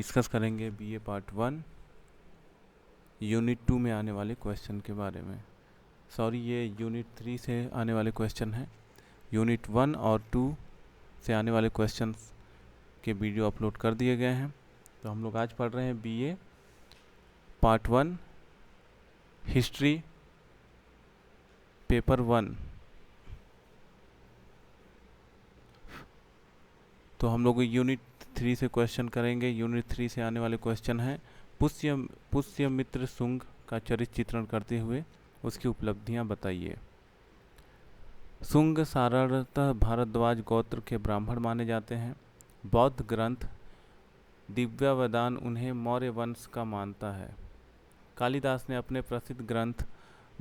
Discuss करेंगे BA part 1 unit 2 में आने वाले क्वेश्चन के बारे में। सॉरी, ये यूनिट 3 से आने वाले क्वेश्चन हैं। यूनिट 1 और 2 से आने वाले क्वेश्चंस के वीडियो अपलोड कर दिए गए हैं। तो हम लोग आज पढ़ रहे हैं बीए पार्ट 1 हिस्ट्री पेपर 1। तो हम लोग यूनिट 3 से क्वेश्चन करेंगे। यूनिट 3 से आने वाले क्वेश्चन हैं पुष्यमित्र शुंग का चरित्र चित्रण करते हुए उसकी उपलब्धियां बताइए। शुंग साधारणतः भारद्वाज गोत्र के ब्राह्मण माने जाते हैं। बौद्ध ग्रंथ दिव्यावदान उन्हें मौर्य वंश का मानता है। कालिदास ने अपने प्रसिद्ध ग्रंथ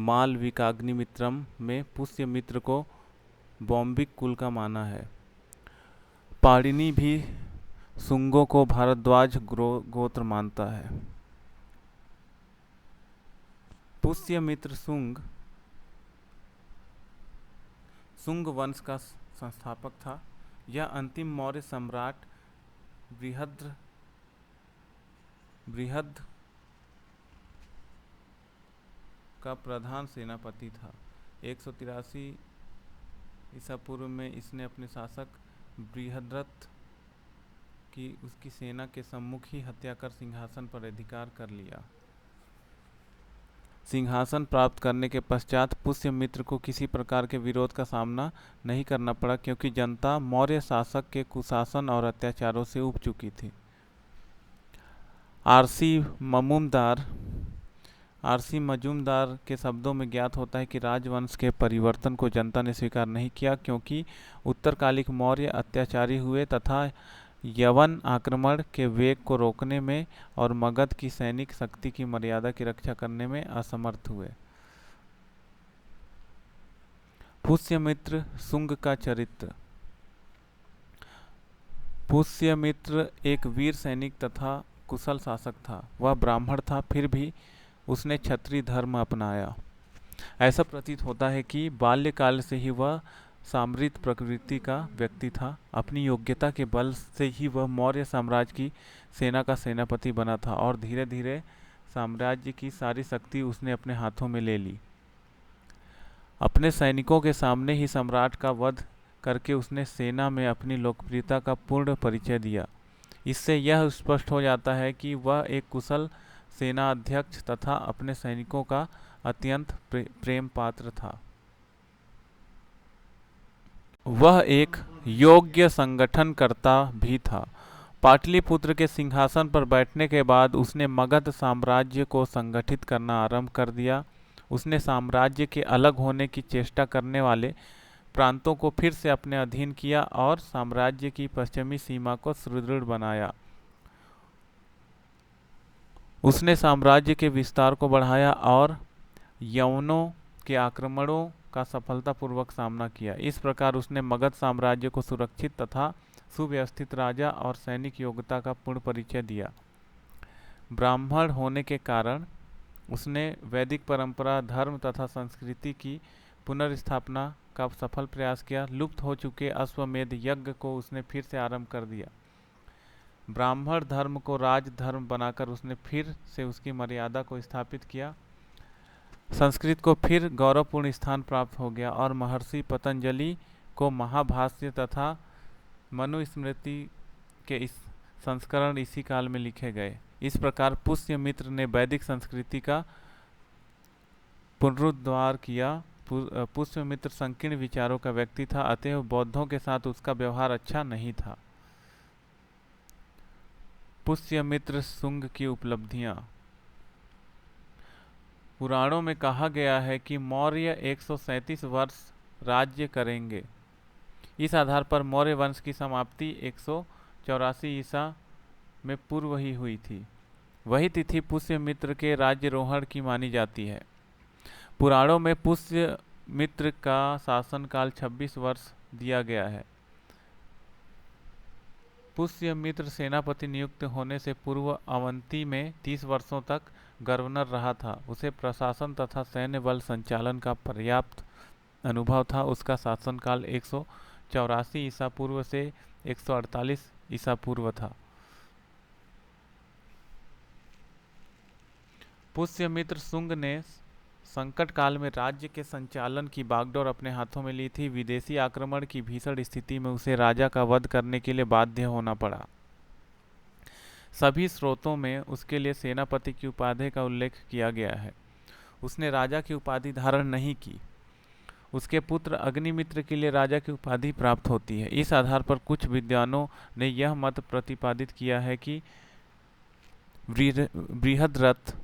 मालविकाग्निमित्रम में पुष्यमित्र को बौम्बिक कुल का माना है। पाणिनि भी शुंगों को भारद्वाज गोत्र मानता है। पुष्यमित्र शुंग वंश का संस्थापक था। यह अंतिम मौर्य सम्राट बृहद का प्रधान सेनापति था। 183 ईसा पूर्व में इसने अपने शासक बृहद्रथ की उसकी सेना के सम्मुख ही हत्या कर सिंहासन पर अधिकार कर लिया। सिंहासन प्राप्त करने के पश्चात पुष्यमित्र को किसी प्रकार के विरोध का सामना नहीं करना पड़ा, क्योंकि जनता मौर्य शासक के कुशासन और अत्याचारों से ऊब चुकी थी। आरसी मजूमदार के शब्दों में ज्ञात होता है कि राजवंश के परिवर्तन को जनता ने स्वीकार नहीं किया, क्योंकि उत्तरकालिक मौर्य अत्याचारी हुए तथा यवन आक्रमण के वेग को रोकने में और मगध की सैनिक शक्ति की मर्यादा की रक्षा करने में असमर्थ हुए। पुष्यमित्र शुंग का चरित्र। पुष्यमित्र एक वीर सैनिक तथा कुशल शासक था। वह ब्राह्मण था, फिर भी उसने क्षत्रिय धर्म अपनाया। ऐसा प्रतीत होता है कि बाल्यकाल से ही वह सामरिक प्रकृति का व्यक्ति था। अपनी योग्यता के बल से ही वह मौर्य साम्राज्य की सेना का सेनापति बना था और धीरे धीरे साम्राज्य की सारी शक्ति उसने अपने हाथों में ले ली। अपने सैनिकों के सामने ही सम्राट का वध करके उसने सेना में अपनी लोकप्रियता का पूर्ण परिचय दिया। इससे यह स्पष्ट हो जाता है कि वह एक कुशल सेना अध्यक्ष तथा अपने सैनिकों का अत्यंत प्रेम पात्र था। वह एक योग्य संगठनकर्ता भी था। पाटलिपुत्र के सिंहासन पर बैठने के बाद उसने मगध साम्राज्य को संगठित करना आरंभ कर दिया। उसने साम्राज्य के अलग होने की चेष्टा करने वाले प्रांतों को फिर से अपने अधीन किया और साम्राज्य की पश्चिमी सीमा को सुदृढ़ बनाया। उसने साम्राज्य के विस्तार को बढ़ाया और यवनों के आक्रमणों का सफलतापूर्वक सामना किया। इस प्रकार उसने मगध साम्राज्य को सुरक्षित तथा सुव्यवस्थित राजा और सैनिक योग्यता का पूर्ण परिचय दिया। ब्राह्मण होने के कारण उसने वैदिक परंपरा, धर्म तथा संस्कृति की पुनर्स्थापना का सफल प्रयास किया। लुप्त हो चुके अश्वमेध यज्ञ को उसने फिर से आरंभ कर दिया। ब्राह्मण धर्म को राज धर्म बनाकर उसने फिर से उसकी मर्यादा को स्थापित किया। संस्कृत को फिर गौरवपूर्ण स्थान प्राप्त हो गया और महर्षि पतंजलि को महाभाष्य तथा मनुस्मृति के इस संस्करण इसी काल में लिखे गए। इस प्रकार पुष्यमित्र ने वैदिक संस्कृति का पुनरुद्धार किया। पुष्यमित्र संकीर्ण विचारों का व्यक्ति था, अतएव बौद्धों के साथ उसका व्यवहार अच्छा नहीं था। पुष्यमित्र शुंग की उपलब्धियां। पुराणों में कहा गया है कि मौर्य 137 वर्ष राज्य करेंगे। इस आधार पर मौर्य वंश की समाप्ति 184 ईसा में पूर्व ही हुई थी। वही तिथि पुष्यमित्र के राज्यरोहण की मानी जाती है। पुराणों में पुष्यमित्र का शासनकाल 26 वर्ष दिया गया है। पुष्यमित्र सेनापति नियुक्त होने से पूर्व अवंती में 30 वर्षों तक गवर्नर रहा था। उसे प्रशासन तथा सैन्य बल संचालन का पर्याप्त अनुभव था। उसका शासनकाल 184 ईसा पूर्व से 148 ईसा पूर्व था। पुष्यमित्र शुंग ने संकट काल में राज्य के संचालन की बागडोर अपने हाथों में ली थी। विदेशी आक्रमण की भीषण स्थिति में उसे राजा का वध करने के लिए बाध्य होना पड़ा। सभी स्रोतों में उसके लिए सेनापति की उपाधि का उल्लेख किया गया है। उसने राजा की उपाधि धारण नहीं की। उसके पुत्र अग्निमित्र के लिए राजा की उपाधि प्राप्त होती है। इस आधार पर कुछ विद्वानों ने यह मत प्रतिपादित किया है कि बृहद्रथ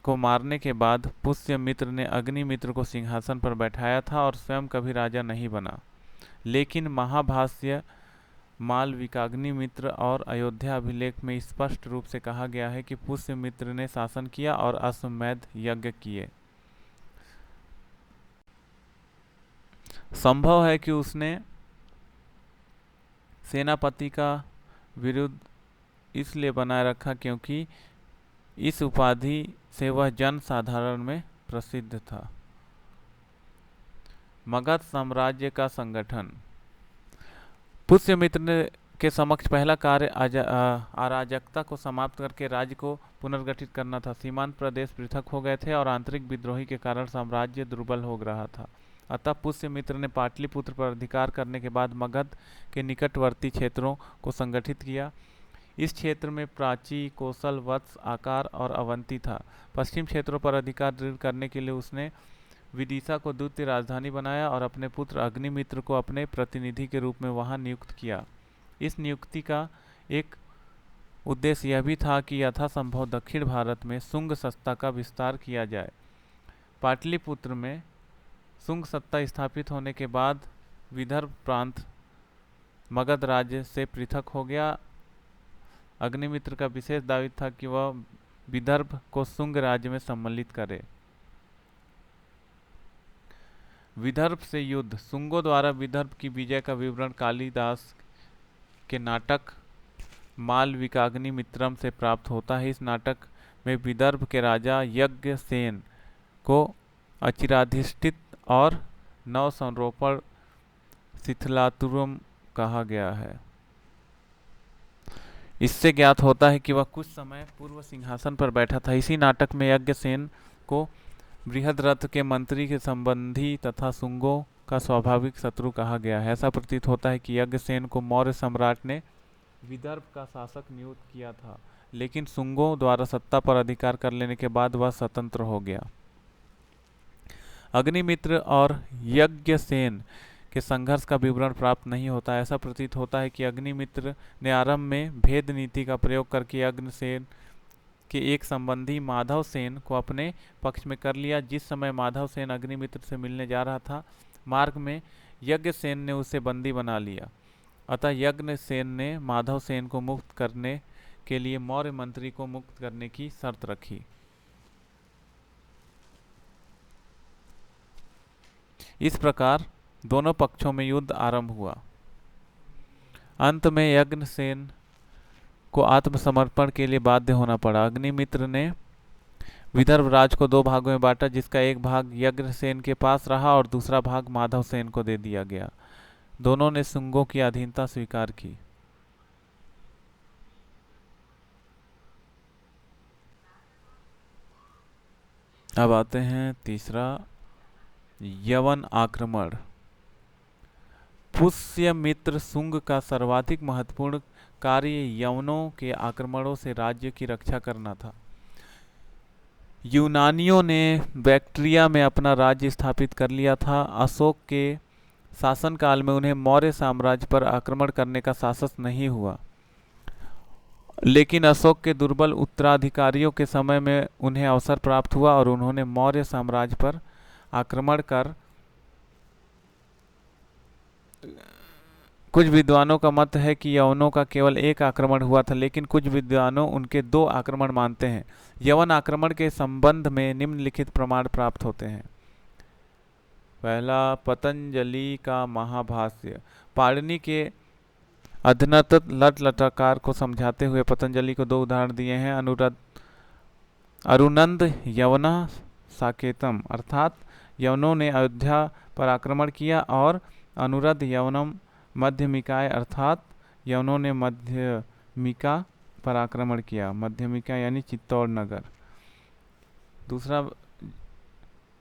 को मारने के बाद पुष्यमित्र ने अग्निमित्र को सिंहासन पर बैठाया था और स्वयं कभी राजा नहीं बना। लेकिन महाभाष्य मालविकाग्निमित्र और अयोध्या अभिलेख में स्पष्ट रूप से कहा गया है कि पुष्यमित्र ने शासन किया और अश्वमेध यज्ञ किए। संभव है कि उसने सेनापति का विरुद्ध इसलिए बनाए रखा क्योंकि इस उपाधि से वह जन साधारण में प्रसिद्ध था। मगध साम्राज्य का संगठन। पुष्यमित्र के समक्ष पहला कार्य अराजकता को समाप्त करके राज्य को पुनर्गठित करना था। सीमांत प्रदेश पृथक हो गए थे और आंतरिक विद्रोही के कारण साम्राज्य दुर्बल हो रहा था। अतः पुष्यमित्र ने पाटलिपुत्र पर अधिकार करने के बाद मगध के निकटवर्ती क्षेत्रों को संगठित किया। इस क्षेत्र में प्राची, कौशल, वत्स, आकार और अवंती था। पश्चिम क्षेत्रों पर अधिकार दृढ़ करने के लिए उसने विदिशा को द्वितीय राजधानी बनाया और अपने पुत्र अग्निमित्र को अपने प्रतिनिधि के रूप में वहां नियुक्त किया। इस नियुक्ति का एक उद्देश्य यह भी था कि यथासंभव दक्षिण भारत में शुंग सत्ता का विस्तार किया जाए। पाटलिपुत्र में शुंग सत्ता स्थापित होने के बाद विदर्भ प्रांत मगध राज्य से पृथक हो गया। अग्निमित्र का विशेष दायित्व था कि वह विदर्भ को शुंग राज्य में सम्मिलित करे। विदर्भ से युद्ध। शुंगों द्वारा विदर्भ की विजय का विवरण कालिदास के नाटक मालविकाग्निमित्रम से प्राप्त होता है। इस नाटक में विदर्भ के राजा यज्ञसेन को अचिराधिष्ठित और नव संरोपण शिथिलातुरम कहा गया है। इससे ज्ञात होता है कि वह कुछ समय पूर्व सिंहासन पर बैठा था। इसी नाटक में यज्ञसेन को बृहद्रथ के मंत्री के संबंधी तथा शुंगों का स्वाभाविक शत्रु कहा गया है। ऐसा प्रतीत होता है कि यज्ञसेन को मौर्य सम्राट ने विदर्भ का शासक नियुक्त किया था, लेकिन शुंगों द्वारा सत्ता पर अधिकार कर लेने के बाद वह स्वतंत्र हो गया। अग्निमित्र और यज्ञसेन के संघर्ष का विवरण प्राप्त नहीं होता। ऐसा प्रतीत होता है कि अग्निमित्र ने आरंभ में भेद नीति का प्रयोग करके यज्ञसेन के एक संबंधी माधव सेन को अपने पक्ष में कर लिया। जिस समय माधव सेन अग्निमित्र से मिलने जा रहा था, मार्ग में यज्ञसेन ने उसे बंदी बना लिया। अतः यज्ञसेन ने माधव सेन को मुक्त करने के लिए मौर्य मंत्री को मुक्त करने की शर्त रखी। इस प्रकार दोनों पक्षों में युद्ध आरंभ हुआ। अंत में यज्ञसेन को आत्मसमर्पण के लिए बाध्य होना पड़ा। अग्निमित्र ने विदर्भ राज को दो भागों में बांटा, जिसका एक भाग यज्ञसेन के पास रहा और दूसरा भाग माधव सेन को दे दिया गया। दोनों ने शुंगों की अधीनता स्वीकार की। अब आते हैं तीसरा, यवन आक्रमण। पुष्यमित्र शुंग का सर्वाधिक महत्वपूर्ण कार्य यवनों के आक्रमणों से राज्य की रक्षा करना था। यूनानियों ने बैक्ट्रिया में अपना राज्य स्थापित कर लिया था। अशोक के शासनकाल में उन्हें मौर्य साम्राज्य पर आक्रमण करने का साहस नहीं हुआ, लेकिन अशोक के दुर्बल उत्तराधिकारियों के समय में उन्हें अवसर प्राप्त हुआ और उन्होंने मौर्य साम्राज्य पर आक्रमण कर। कुछ विद्वानों का मत है कि यवनों का केवल एक आक्रमण हुआ था, लेकिन कुछ विद्वानों उनके दो आक्रमण मानते हैं। यवन आक्रमण के संबंध में निम्नलिखित प्रमाण प्राप्त होते हैं। पहला, पतंजलि का महाभाष्य। पाणिनि के अधनत लट लटाकार को समझाते हुए पतंजलि को दो उदाहरण दिए हैं। अरुनंद यवना साकेतम, अर्थात यवनों ने अयोध्या पर आक्रमण किया, और अनुरद यवनम मध्यमिकाय, अर्थात यवनों ने मध्यमिका पर आक्रमण किया। मध्यमिका यानी चित्तौड़ नगर। दूसरा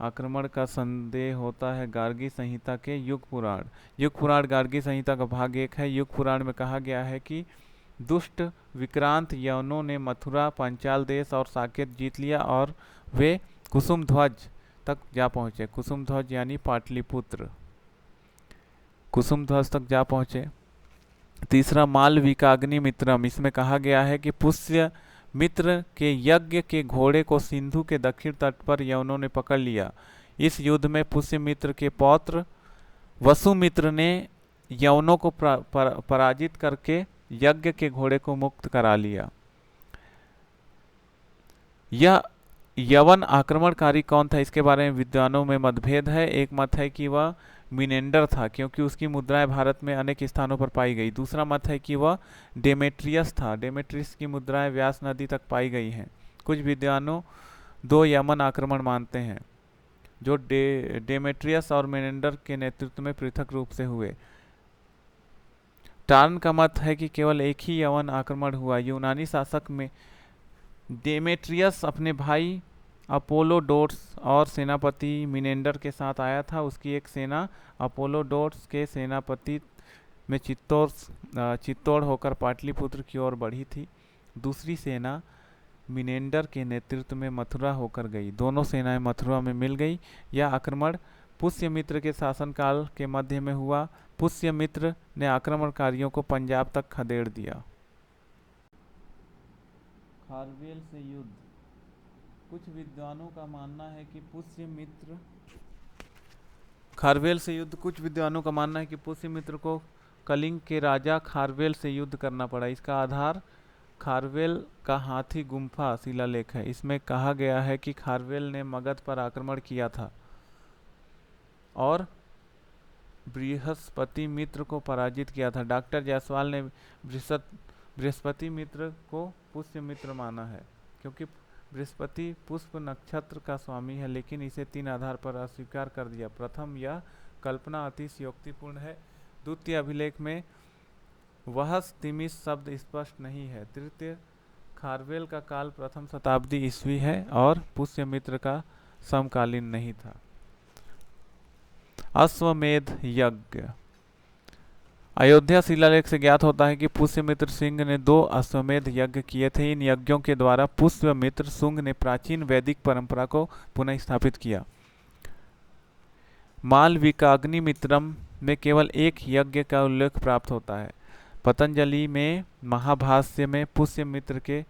आक्रमण का संदेह होता है गार्गी संहिता के युग पुराण। युग पुराण गार्गी संहिता का भाग 1 है। युग पुराण में कहा गया है कि दुष्ट विक्रांत यवनों ने मथुरा, पांचाल देश और साकेत जीत लिया और वे कुसुमध्वज तक जा पहुँचे। कुसुमध्वज यानी पाटलिपुत्र, कुसुमध्वज तक जा पहुँचे। तीसरा मालविकाग्निमित्रम, इसमें कहा गया है कि पुष्य मित्र के यज्ञ के घोड़े को सिंधु के दक्षिण तट पर यवनों ने पकड़ लिया। इस युद्ध में पुष्य मित्र के पौत्र वसुमित्र ने यवनों को पराजित करके यज्ञ के घोड़े को मुक्त करा लिया। यह यवन आक्रमणकारी कौन था, इसके बारे में विद्वानों में मतभेद है। एक मत है कि वह मिनेंडर था, क्योंकि उसकी मुद्राएं भारत में अनेक स्थानों पर पाई गई। दूसरा मत है कि वह डेमेट्रियस था, डेमेट्रियस की मुद्राएं व्यास नदी तक पाई गई हैं। कुछ विद्वानों 2 यमन आक्रमण मानते हैं, जो डेमेट्रियस और मिनेंडर के नेतृत्व में पृथक रूप से हुए। टार्न का मत है कि केवल एक ही यवन आक्रमण हुआ। यूनानी शासक में डेमेट्रियस अपने भाई अपोलोडोर्स और सेनापति मिनेंडर के साथ आया था। उसकी एक सेना अपोलोडोर्स के सेनापति में चित्तौड़ होकर पाटलिपुत्र की ओर बढ़ी थी। दूसरी सेना मिनेंडर के नेतृत्व में मथुरा होकर गई। दोनों सेनाएं मथुरा में मिल गई। यह आक्रमण पुष्यमित्र के शासनकाल के मध्य में हुआ। पुष्यमित्र ने आक्रमणकारियों को पंजाब तक खदेड़ दिया। खारवेल से युद्ध। कुछ विद्वानों का मानना है कि पुष्यमित्र को कलिंग के राजा खारवेल से युद्ध करना पड़ा। इसका आधार खारवेल का हाथी गुम्फा शिलालेख है। इसमें कहा गया है कि खारवेल ने मगध पर आक्रमण किया था और बृहस्पति मित्र को पराजित किया था। डॉक्टर जायसवाल ने बृहस्पति मित्र को पुष्यमित्र माना है, क्योंकि बृहस्पति पुष्प नक्षत्र का स्वामी है, लेकिन इसे 3 आधार पर अस्वीकार कर दिया। प्रथम, यह कल्पना अतिशयोक्तिपूर्ण है। द्वितीय, अभिलेख में वह तिमिस शब्द स्पष्ट नहीं है। तृतीय, खारवेल का काल प्रथम शताब्दी ईस्वी है और पुष्यमित्र का समकालीन नहीं था। अश्वमेध यज्ञ। अयोध्या शिलालेख से ज्ञात होता है कि पुष्यमित्र सिंह ने 2 अश्वमेध यज्ञ किए थे। इन यज्ञों के द्वारा पुष्यमित्र सिंह ने प्राचीन वैदिक परंपरा को पुनः स्थापित किया। मालविकाग्निमित्रम में केवल एक यज्ञ का उल्लेख प्राप्त होता है। पतंजलि में महाभाष्य में पुष्यमित्र के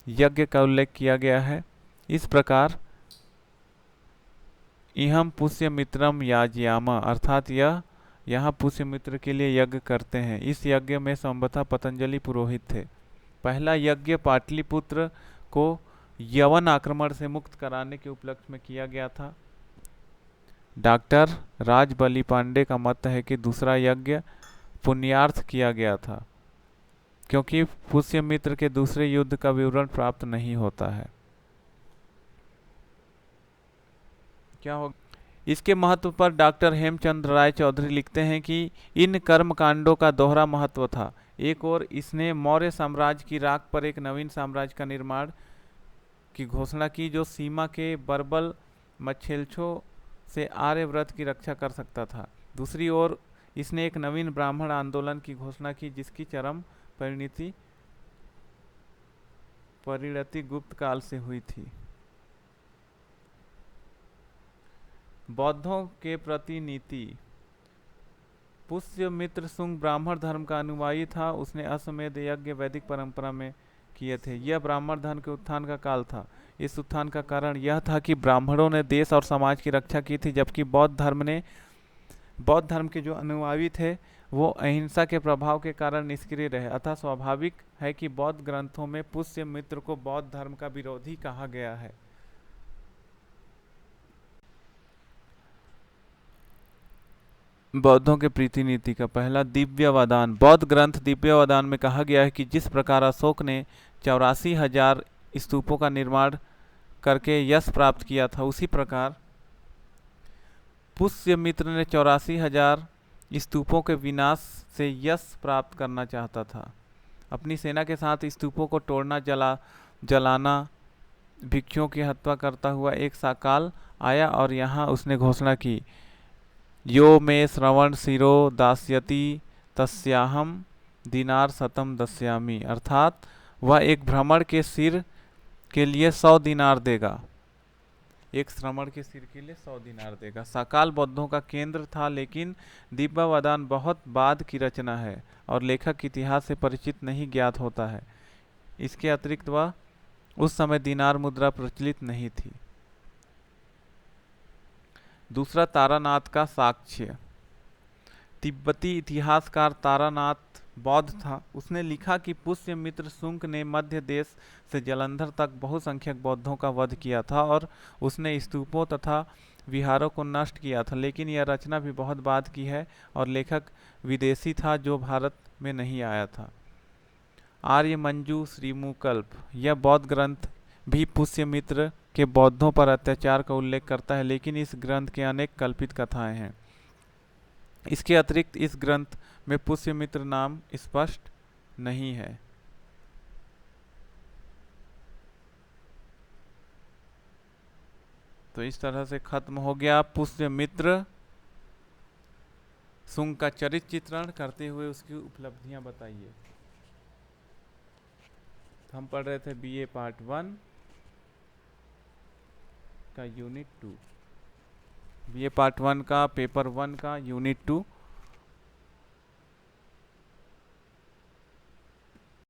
यज्ञ का उल्लेख किया गया है। इस प्रकार इहम पुष्यमित्रम याजयाम, अर्थात यहाँ पुष्यमित्र के लिए यज्ञ करते हैं। इस यज्ञ में संभवतः पतंजलि पुरोहित थे। पहला यज्ञ पाटलिपुत्र को यवन आक्रमण से मुक्त कराने के उपलक्ष्य में किया गया था। डॉक्टर राजबली पांडे का मत है कि दूसरा यज्ञ पुण्यार्थ किया गया था, क्योंकि पुष्यमित्र के दूसरे युद्ध का विवरण प्राप्त नहीं होता है। क्या होगा? इसके महत्व पर डॉक्टर हेमचंद्र राय चौधरी लिखते हैं कि इन कर्मकांडों का दोहरा महत्व था। एक ओर इसने मौर्य साम्राज्य की राख पर एक नवीन साम्राज्य का निर्माण की घोषणा की, जो सीमा के बर्बल मच्छेलछों से आर्यव्रत की रक्षा कर सकता था। दूसरी ओर इसने एक नवीन ब्राह्मण आंदोलन की घोषणा की, जिसकी चरम परिणति गुप्त काल से हुई थी। बौद्धों के प्रति नीति। पुष्यमित्र सिंह ब्राह्मण धर्म का अनुयायी था। उसने अश्वमेध यज्ञ वैदिक परंपरा में किए थे। यह ब्राह्मण धर्म के उत्थान का काल था। इस उत्थान का कारण यह था कि ब्राह्मणों ने देश और समाज की रक्षा की थी, जबकि बौद्ध धर्म के जो अनुयायी थे वो अहिंसा के प्रभाव के कारण निष्क्रिय रहे। अतः स्वाभाविक है कि बौद्ध ग्रंथों में पुष्यमित्र को बौद्ध धर्म का विरोधी कहा गया है। बौद्धों के प्रीति नीति का पहला, दिव्यवदान। बौद्ध ग्रंथ दिव्यवदान में कहा गया है कि जिस प्रकार अशोक ने 84,000 स्तूपों का निर्माण करके यश प्राप्त किया था, उसी प्रकार पुष्यमित्र ने 84,000 स्तूपों के विनाश से यश प्राप्त करना चाहता था। अपनी सेना के साथ स्तूपों को तोड़ना, जलाना भिक्षुओं की हत्या करता हुआ एक साकाल आया और यहाँ उसने घोषणा की, यो मे श्रवण शिरो दास्यति तस्याहम दिनार शतम दस्यामी, अर्थात वह एक भ्रमण के सिर के लिए 100 दिनार देगा। एक श्रमण के सिर के लिए 100 दिनार देगा। साकाल बौद्धों का केंद्र था, लेकिन दिव्यवदान बहुत बाद की रचना है और लेखक इतिहास से परिचित नहीं ज्ञात होता है। इसके अतिरिक्त वह उस समय दिनार मुद्रा प्रचलित नहीं थी। दूसरा, तारानाथ का साक्ष्य। तिब्बती इतिहासकार तारानाथ बौद्ध था। उसने लिखा कि पुष्यमित्र शुंग ने मध्य देश से जालंधर तक बहुसंख्यक बौद्धों का वध किया था और उसने स्तूपों तथा विहारों को नष्ट किया था, लेकिन यह रचना भी बहुत बाद की है और लेखक विदेशी था जो भारत में नहीं आया था। आर्यमंजू श्रीमुकल्प, यह बौद्ध ग्रंथ भी पुष्यमित्र के बौद्धों पर अत्याचार का उल्लेख करता है, लेकिन इस ग्रंथ के अनेक कल्पित कथाएं हैं। इसके अतिरिक्त इस ग्रंथ में पुष्यमित्र नाम स्पष्ट नहीं है। तो इस तरह से खत्म हो गया पुष्यमित्र शुंग का चरित्र चित्रण करते हुए उसकी उपलब्धियां बताइए। हम पढ़ रहे थे बीए पार्ट 1 का यूनिट 2, बीए पार्ट 1 का पेपर 1 का यूनिट 2